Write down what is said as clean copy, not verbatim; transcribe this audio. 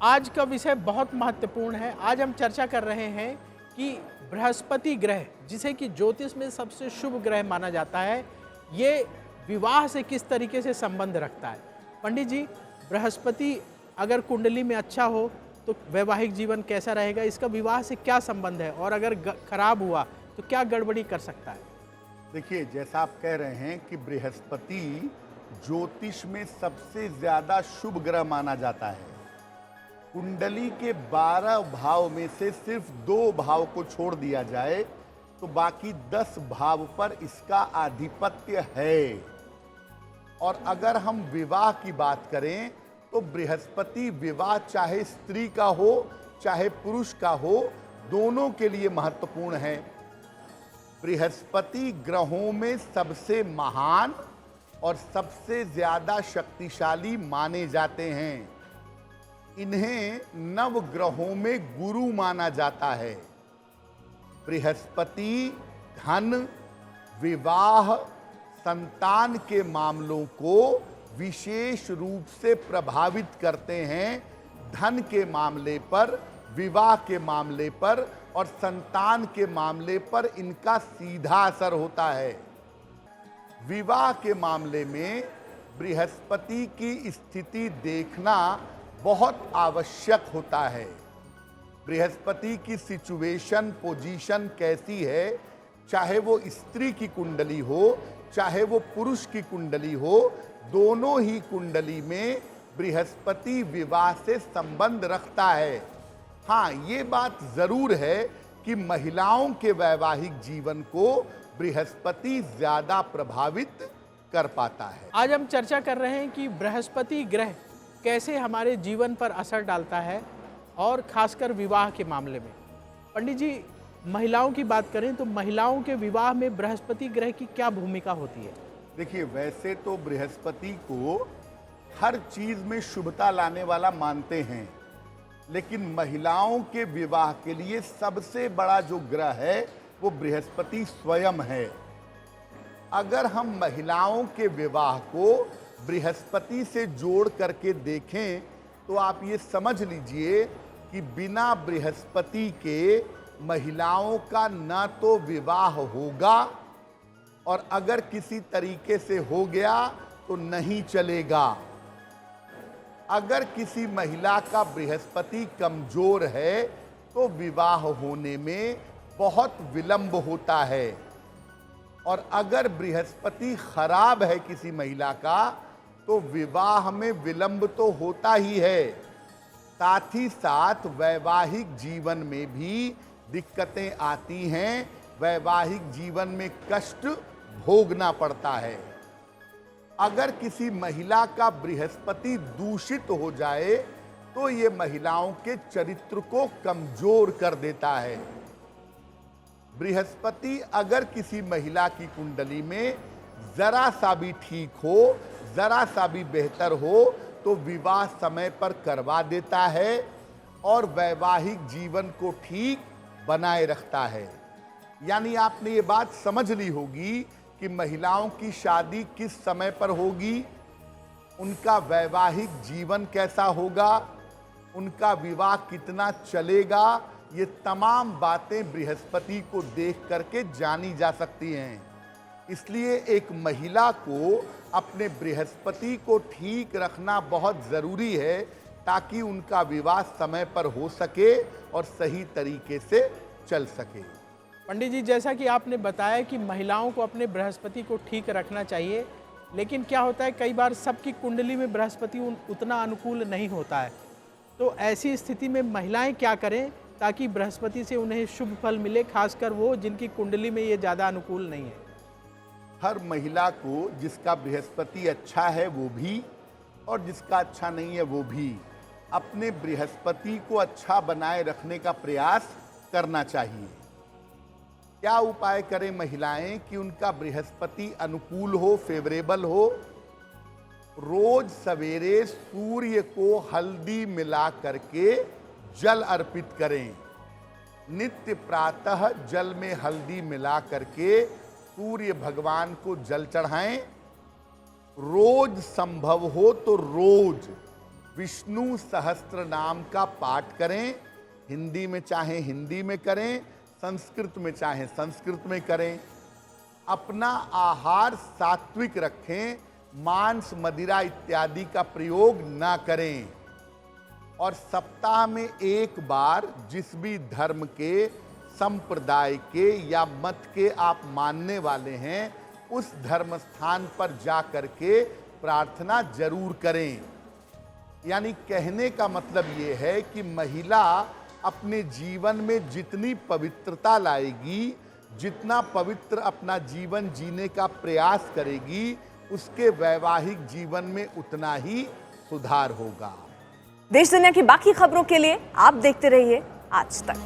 आज का विषय बहुत महत्वपूर्ण है। आज हम चर्चा कर रहे हैं कि बृहस्पति ग्रह, जिसे कि ज्योतिष में सबसे शुभ ग्रह माना जाता है, ये विवाह से किस तरीके से संबंध रखता है। पंडित जी, बृहस्पति अगर कुंडली में अच्छा हो तो वैवाहिक जीवन कैसा रहेगा, इसका विवाह से क्या संबंध है, और अगर खराब हुआ तो क्या गड़बड़ी कर सकता है। देखिए, जैसा आप कह रहे हैं कि बृहस्पति ज्योतिष में सबसे ज्यादा शुभ ग्रह माना जाता है। कुंडली के 12 भाव में से सिर्फ 2 भाव को छोड़ दिया जाए तो बाकी 10 भाव पर इसका आधिपत्य है। और अगर हम विवाह की बात करें तो बृहस्पति विवाह चाहे स्त्री का हो चाहे पुरुष का हो, दोनों के लिए महत्वपूर्ण है। बृहस्पति ग्रहों में सबसे महान और सबसे ज्यादा शक्तिशाली माने जाते हैं। इन्हें नव ग्रहों में गुरु माना जाता है। बृहस्पति धन, विवाह, संतान के मामलों को विशेष रूप से प्रभावित करते हैं। धन के मामले पर, विवाह के मामले पर और संतान के मामले पर इनका सीधा असर होता है। विवाह के मामले में बृहस्पति की स्थिति देखना बहुत आवश्यक होता है। बृहस्पति की सिचुएशन, पोजीशन कैसी है, चाहे वो स्त्री की कुंडली हो चाहे वो पुरुष की कुंडली हो, दोनों ही कुंडली में बृहस्पति विवाह से संबंध रखता है। हाँ, ये बात जरूर है कि महिलाओं के वैवाहिक जीवन को बृहस्पति ज्यादा प्रभावित कर पाता है। आज हम चर्चा कर रहे हैं कि बृहस्पति ग्रह कैसे हमारे जीवन पर असर डालता है, और खासकर विवाह के मामले में। पंडित जी, महिलाओं की बात करें तो महिलाओं के विवाह में बृहस्पति ग्रह की क्या भूमिका होती है। देखिए, वैसे तो बृहस्पति को हर चीज में शुभता लाने वाला मानते हैं, लेकिन महिलाओं के विवाह के लिए सबसे बड़ा जो ग्रह है वो बृहस्पति स्वयं है। अगर हम महिलाओं के विवाह को बृहस्पति से जोड़ करके देखें तो आप ये समझ लीजिए कि बिना बृहस्पति के महिलाओं का न तो विवाह होगा, और अगर किसी तरीके से हो गया तो नहीं चलेगा। अगर किसी महिला का बृहस्पति कमजोर है तो विवाह होने में बहुत विलंब होता है, और अगर बृहस्पति खराब है किसी महिला का तो विवाह में विलंब तो होता ही है, साथ ही साथ वैवाहिक जीवन में भी दिक्कतें आती हैं। वैवाहिक जीवन में कष्ट भोगना पड़ता है। अगर किसी महिला का बृहस्पति दूषित हो जाए तो ये महिलाओं के चरित्र को कमजोर कर देता है। बृहस्पति अगर किसी महिला की कुंडली में जरा सा भी ठीक हो, जरा सा भी बेहतर हो तो विवाह समय पर करवा देता है और वैवाहिक जीवन को ठीक बनाए रखता है। यानी आपने ये बात समझ ली होगी कि महिलाओं की शादी किस समय पर होगी, उनका वैवाहिक जीवन कैसा होगा, उनका विवाह कितना चलेगा, ये तमाम बातें बृहस्पति को देख करके जानी जा सकती हैं। इसलिए एक महिला को अपने बृहस्पति को ठीक रखना बहुत ज़रूरी है ताकि उनका विवाह समय पर हो सके और सही तरीके से चल सके। पंडित जी, जैसा कि आपने बताया कि महिलाओं को अपने बृहस्पति को ठीक रखना चाहिए, लेकिन क्या होता है कई बार सबकी कुंडली में बृहस्पति उतना अनुकूल नहीं होता है, तो ऐसी स्थिति में महिलाएं क्या करें ताकि बृहस्पति से उन्हें शुभ फल मिले, खासकर वो जिनकी कुंडली में ये ज़्यादा अनुकूल नहीं है। हर महिला को जिसका बृहस्पति अच्छा है वो भी और जिसका अच्छा नहीं है वो भी अपने बृहस्पति को अच्छा बनाए रखने का प्रयास करना चाहिए। क्या उपाय करें महिलाएं कि उनका बृहस्पति अनुकूल हो, फेवरेबल हो? रोज सवेरे सूर्य को हल्दी मिला करके जल अर्पित करें। नित्य प्रातः जल में हल्दी मिला करके सूर्य भगवान को जल चढ़ाएं। रोज संभव हो तो रोज विष्णु सहस्त्र नाम का पाठ करें। हिंदी में चाहे हिंदी में करें, संस्कृत में चाहे संस्कृत में करें। अपना आहार सात्विक रखें, मांस मदिरा इत्यादि का प्रयोग ना करें। और सप्ताह में एक बार जिस भी धर्म के, संप्रदाय के या मत के आप मानने वाले हैं, उस धर्म स्थान पर जा करके प्रार्थना जरूर करें। यानी कहने का मतलब ये है कि महिला अपने जीवन में जितनी पवित्रता लाएगी, जितना पवित्र अपना जीवन जीने का प्रयास करेगी, उसके वैवाहिक जीवन में उतना ही सुधार होगा। देश दुनिया की बाकी खबरों के लिए आप देखते रहिए आज तक।